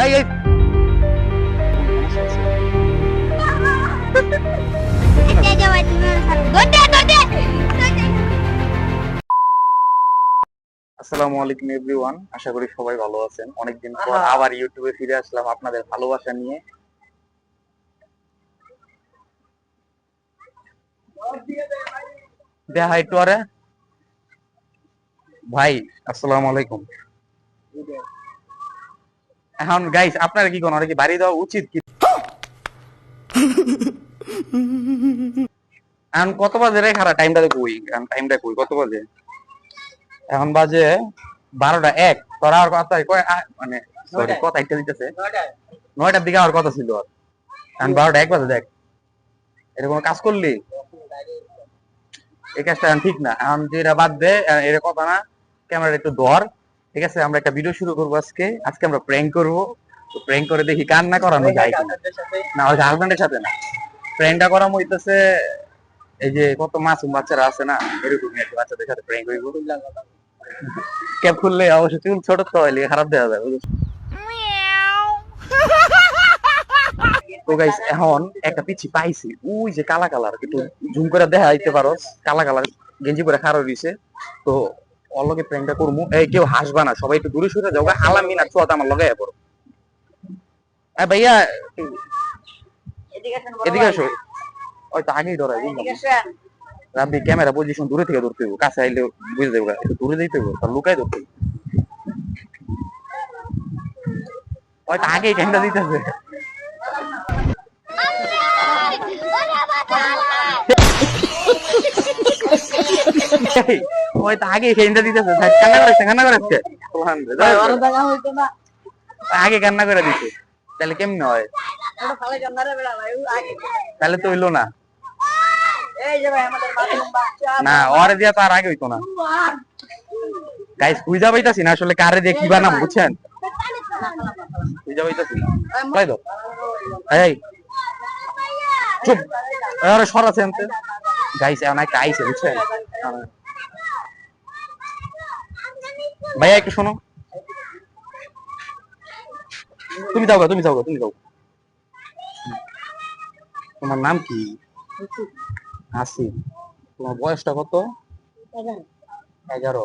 এই এই আসসালামু আলাইকুম এভরিওয়ান, আশা করি সবাই ভালো আছেন। অনেকদিন পর আবার ইউটিউবে ফিরে আসলাম আপনাদের ভালোবাসা নিয়ে। দেখা একটু আরে ভাই, আসসালামু আলাইকুম। এখন গাইস আপনারা কি কোন আর কি বাড়ি দেওয়া উচিত কি? এখন কত বাজে রে? খারাপ টাইমটা কই, টাইমটা কই, কত বাজে? এখন বাজে 12টা 1। তোরা আর কথা মানে সরি কথা একটা দিতেছে 9টার দিকে আর কথা ছিল। এখন 12টা 1 বাজে। দেখ এরকম কাজ করলি এই কাজটা ঠিক না। এখন যেটা বাদ দে, এর কথা না। ক্যামেরা একটু ধর, ঠিক আছে? আমরা একটা ভিডিও শুরু করবো আজকে আমরা প্র্যাঙ্ক করবো। তো প্র্যাঙ্ক করে দেখি কান্না করানো যায় কিনা। না, ওই হাজবেন্ডের সাথে না, প্র্যাঙ্কটা করা হইতেছে এই যে কত মাসুম বাচ্চারা আছে না, এরকমই আর কি, বাচ্চাদের সাথে প্র্যাঙ্ক হইব। ক্যাপ খুললে অবশ্য চুল ছোট তো হইলে খারাপ দেখা যায়। তো গাইস এখন একটা পিচ্ছি পাইছি, ওই যে কালা কালার, একটু জুম করে দেখা দিতে পারো, কালা কালার গেঞ্জি পরে খারাপ দিছে। তো ওর লগে প্র্যাঙ্কটা করবো। এই কেউ হাসবা না, সবাই একটু দূরে সরে যাও। আলামিন আর ছোট আমার লগে পড়ো। ভাইয়া এদিকে আসো। ওই তো আগেই ধরাই রাব্বি, ক্যামেরা পজিশন দূরে থেকে ধরতে হইব, কাছে আইলে বুঝে দেবো। একটু দূরে দিতে হইব, তার লুকাই ধরতে হইব। ওই তো আগেই ক্যামেরা দিতেছে। ওই তো আগে খেয়ে দিতেছে, কান্না করেছে আগে কান্না করে দিছে। তাহলে কেমন হয়? তাহলে তো হইলো না। না, ওরে দিয়া তো আর আগে হইতো না। গাইস খুঁজা পাইতাছি না আসলে কারে দিয়ে কি বানাবো, বুঝছেন? খুঁজা পাইতাছি না। তাই তো এই চুপ, আরে সরাছে আনতে। গাইস এখন একটা আইছে, বুঝছেন? ভাইয়া একটু শোনো। তুমি যাও, তুমি যাও, তুমি যাও। তোমার নাম কি? হাসিব। তোমার বয়সটা কত? 11।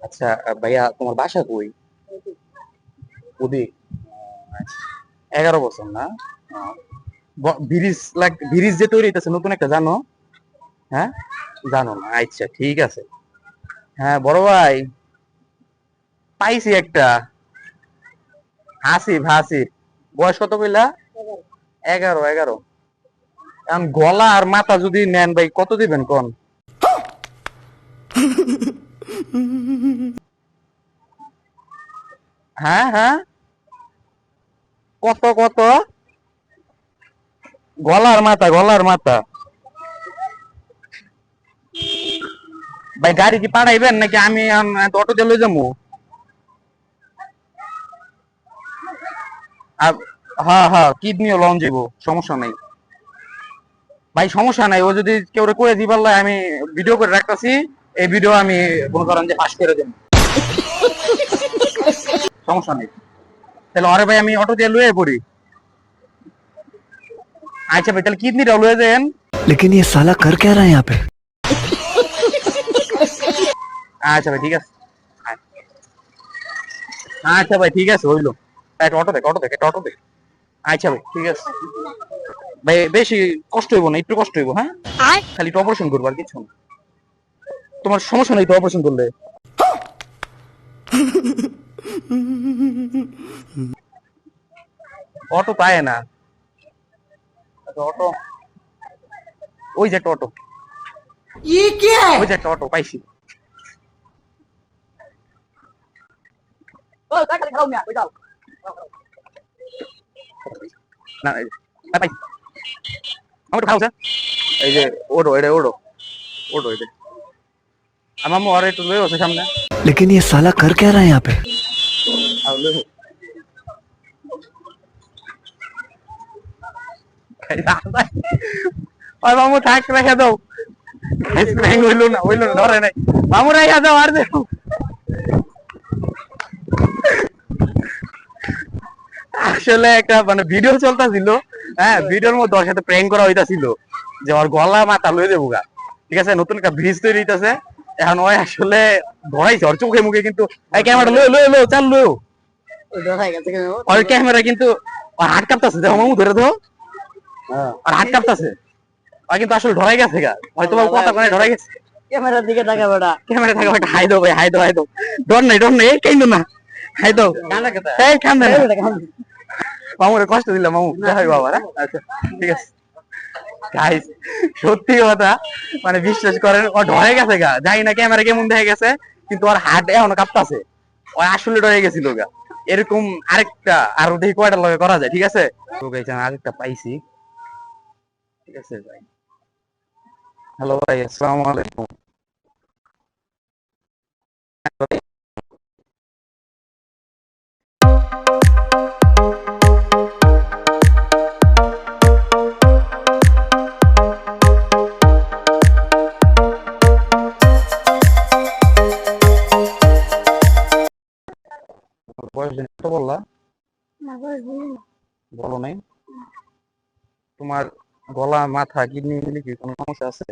আচ্ছা ভাইয়া, তোমার বাসা কই? ওদিক। 11 বছর না? ব্রিজ যে তৈরি হইতেছে নতুন একটা, জানো? হ্যাঁ, জানো না? আচ্ছা ঠিক আছে। হ্যাঁ বড় ভাই, পাইছি একটা। হাসিব, হাসিব। বয়স কত কইলা? 11। এখন গলা আর মাথা যদি নেন ভাই, কত দিবেন কোন? হ্যাঁ হ্যাঁ, কত কত? গলার মাথা, গলার মাথা। ভাই গাড়ি কি পাঠাইবেন নাকি আমি অটো দিয়ে লই যাবো? হ্যাঁ হ্যাঁ, কিডনিও লঞ্চ যাবো, সমস্যা নাই ভাই, সমস্যা নাই। ও যদি কেউ করে দিবার লাই, আমি ভিডিও করে রাখতেছি। এই ভিডিও আমি মনে করেন যে ফাঁস করে দেব, সমস্যা নেই। তাহলে আরে ভাই আমি অটো দিয়ে লয়ে পড়ি। আচ্ছা ভাই, তাহলে কিডনিটা লয়ে দেন। लेकिन ये साला कर क्या रहा है यहाँ पे? আচ্ছা ভাই ঠিক আছে। আচ্ছা ভাই ঠিক আছে, হইলো। একটা অটো দেখ, অটো দেখ, একটা অটো দেখ। আচ্ছা ভাই ঠিক আছে ভাই, বেশি কষ্ট হইব না, একটু কষ্ট হইব। হ্যাঁ, খালি একটু অপারেশন করবো, আর কিছু না। তোমার সমস্যা নেই তো অপারেশন করলে? অটো পায় না। অটো, ওই যে একটা অটো, ওই যে একটা অটো পাইছি। না পাইছি, আমার খাও স্যার। এই যে ওডো, এটা ওডো, ওডো এটা আমার মো, আর একটু লয়ে আছে সামনে। लेकिन ये साला कर क्या रहा है यहाँ पे? মামু থাক, রেখে দাও। হইলো না, হইলো না, ধরে নাই। মামু রেখে দাও, আর দেও। আসলে একটা মানে ভিডিও চলতেছিল, হ্যাঁ ভিডিওর মধ্যে ওর সাথে প্র্যাঙ্ক করা হইতাছিল যে ওর গলা মাথা লয়ে দেবো গা, ঠিক আছে, নতুন একটা ব্রিজ তৈরি হইতাছে। এখন ওই আসলে ধরাইছে ওর চোখে মুখে, কিন্তু এই ক্যামেরা লয়ে লয়ে লয়ে চাল লয়ে ওর ক্যামেরা কিন্তু ওর হাত কাঁপতাছে, দেখো মামু ধরে দাও, আর হাত কাঁপতাছে। ওই কিন্তু আসলে ধরাই গেছে গা, হয়তো বা কথা কোনে ধরাই গেছে। ক্যামেরার দিকে তাকা বেটা, ক্যামেরা থাকা একটা হাই দাও ভাই, হাই দাও হাই দাও, ডর নাই এই কেন না, হাই দাও এই কান্দে না। মামুরে কষ্ট দিলাম মামু, যাই বাবা। আচ্ছা ঠিক আছে গাইস, সত্যি কথা মানে বিশ্বাস করেন ও ডরে গেছে গা, যাই না ক্যামেরা কেমন দেখা গেছে, কিন্তু ওর হাত এখনো কাঁপতাছে, ও আসলে ডরে গেছিল গা। এরকম আরেকটা আরো দেখি কয়টা লগে করা যায়, ঠিক আছে। তো গাইস আমি আরেকটা পাইছি, ঠিক আছে ভাই। হ্যালো ভাই, আসসালামু আলাইকুম। বয়স কত বললা? বলো নাই। তোমার গলা মাথা কিডনি মিলে কি কোনো সমস্যা আছে?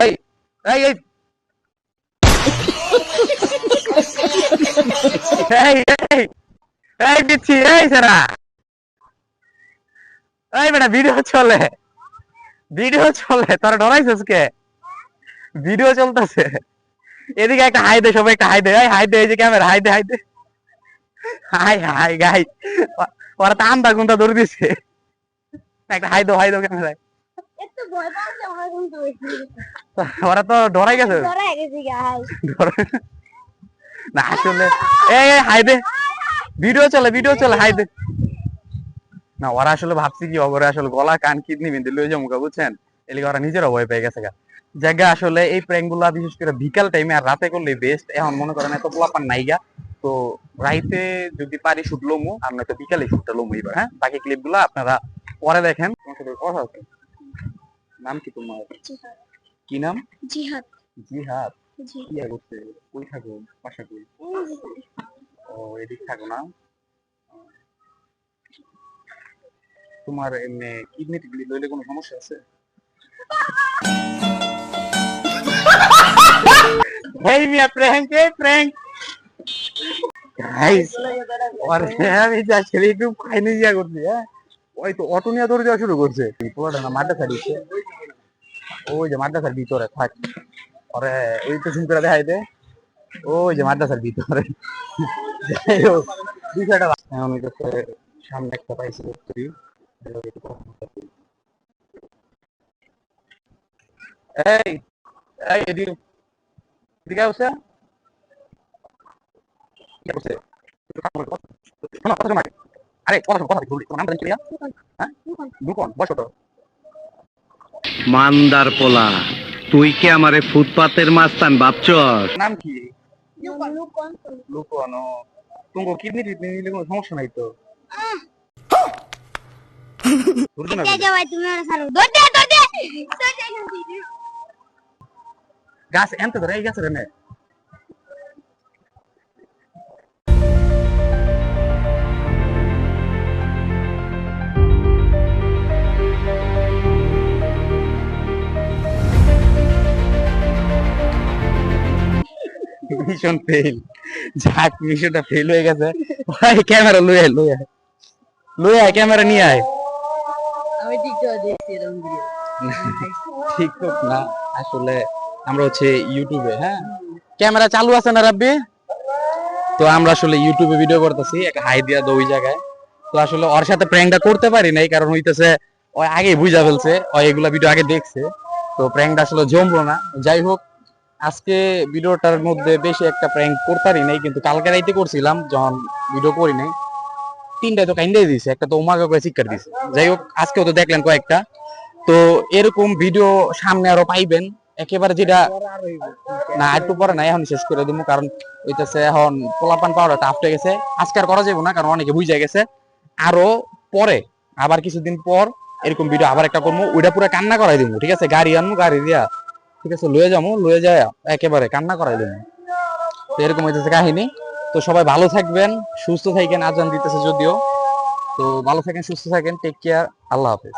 এই এই এই এই এই এই দিচ্ছি, এই সারা, এই বেটা ভিডিও চলে, ভিডিও চলে, তোরা ডরাইছিস কে? ভিডিও চলতেছে, এদিকে একটা হাই দে, সবাই একটা হাই দে, এই হাই দে, এই যে ক্যামেরা, হাই দে হাই দে, হাই হাই গাইস, ওরা তো আন্দা গুন্দা ধরে দিছে, একটা হাই দাও ক্যামেরায়। ওরা তো ডরাই গেছে না আসলে, এই হাই দে, ভিডিও চলে হাই দে না। ওরা আসলে ভাবছি কি ওরা আসলে গলা কান কিডনি বিন্দু লয়ে যাবো, বুঝছেন, এলিগে ওরা নিজেরা ভয় পেয়ে গেছে গা। জায়গা আসলে এই প্র্যাঙ্ক গুলা বিশেষ করে বিকাল টাইমে আর রাতে করলে বেস্ট। এখন মনে করেন এত পোলাপান নাইগা, তো রাইতে যদি পারি শুট লমু, আর নয়তো বিকালে শুটটা লমু এবার। হ্যাঁ, বাকি ক্লিপ গুলা আপনারা পরে দেখেন। তোমার সাথে কথা আছে, নাম কি তোমার? কি নাম? জিহাদ। জিহাদ। জি। কি করছে? কই থাকো? বাসা কই? ও এদিক থাকো না। তোমার এমনি কিডনি টিডনি লইলে কোনো সমস্যা আছে? এই মিয়া প্র্যাঙ্ক, এই প্র্যাঙ্ক গাইস, আরে আমি যা ছেলে একটু খাইনি যা করছি। হ্যাঁ, ওই তো অটো নিয়ে দৌড়ে যাওয়া শুরু করছে, পুরোটা না মাঠটা ছাড়িয়েছে, ওই যে মাদ্রাসার ভিতরে থাক, ওরে ওই তো শুন করে দেখাই দে, ওই যে মাদ্রাসার ভিতরে। যাই হোক, বিষয়টা এখন হইতেছে সামনে একটা পাইছি তুই, এই এই এদিকে এদিকে আসছে, কি করছে? শোনো কথা শোনো আগে। আরে কথা শোনো, কথা বলি, তোমার নামটা জানি কি ভাইয়া? হ্যাঁ, দুকন বসো তো। মান্দার পোলা, তুই কি আমারে ফুটপাতের মাস্তান ভাবছস? নাম কি? লুকন। তোমার কিডনি টিডনি নিলে কোনো সমস্যা নাই তো? বুঝছো না? গাছ এনতে ধরে, এই গাছের এনে মিশন ফেল। যাক, মিশনটা ফেল হয়ে গেছে। ভাই ক্যামেরা লয়ে লয়ে লয়ে আয়, ক্যামেরা নিয়ে আয়। আমি টিকটকে দেখছি এরকম ভিডিও। টিকটক না, আসলে আমরা হচ্ছে ইউটিউবে। হ্যাঁ, ক্যামেরা চালু আছে না রাব্বি? তো আমরা আসলে ইউটিউবে ভিডিও করতেছি, একটা হাই দিয়া দাও ওই জায়গায়। তো আসলে ওর সাথে প্র্যাঙ্কটা করতে পারি নাই, কারণ হইতেছে ও আগে বুঝা ফেলছে, ও এগুলা ভিডিও আগে দেখছে, তো প্র্যাঙ্কটা আসলে জমলো না। যাই হোক, আজকে ভিডিওটার মধ্যে বেশি একটা প্র্যাঙ্ক করতে পারি নাই, কিন্তু কালকে রাইতে করছিলাম যখন ভিডিও করি নাই, তিনটায় তো কাইন্ডাই দিছে, একটা তো উমাকে করে চিৎকার দিছে। যাই হোক, আজকেও তো দেখলেন কয়েকটা। তো এরকম ভিডিও সামনে আরো পাইবেন, একেবারে যেটা না একটু পরে না, এখন শেষ করে দেবো, কারণ হইতেছে এখন পোলাপান পাওয়াটা টাফ হয়ে গেছে। আজকে আর করা যাবে না, কারণ অনেকে বুঝে গেছে। আরো পরে আবার কিছুদিন পর এরকম ভিডিও আবার একটা করবো, ওইটা পুরো কান্না করাই দিব, ঠিক আছে, গাড়ি আনবো, গাড়ি দিয়া ঠিক আছে লয়ে যাবো, লয়ে যায় একেবারে কান্না করাই দেবো। তো এরকম হইতেছে কাহিনী। তো সবাই ভালো থাকবেন, সুস্থ থাকেন, আজান দিতেছে যদিও। তো ভালো থাকেন, সুস্থ থাকেন, টেক কেয়ার, আল্লাহ হাফেজ।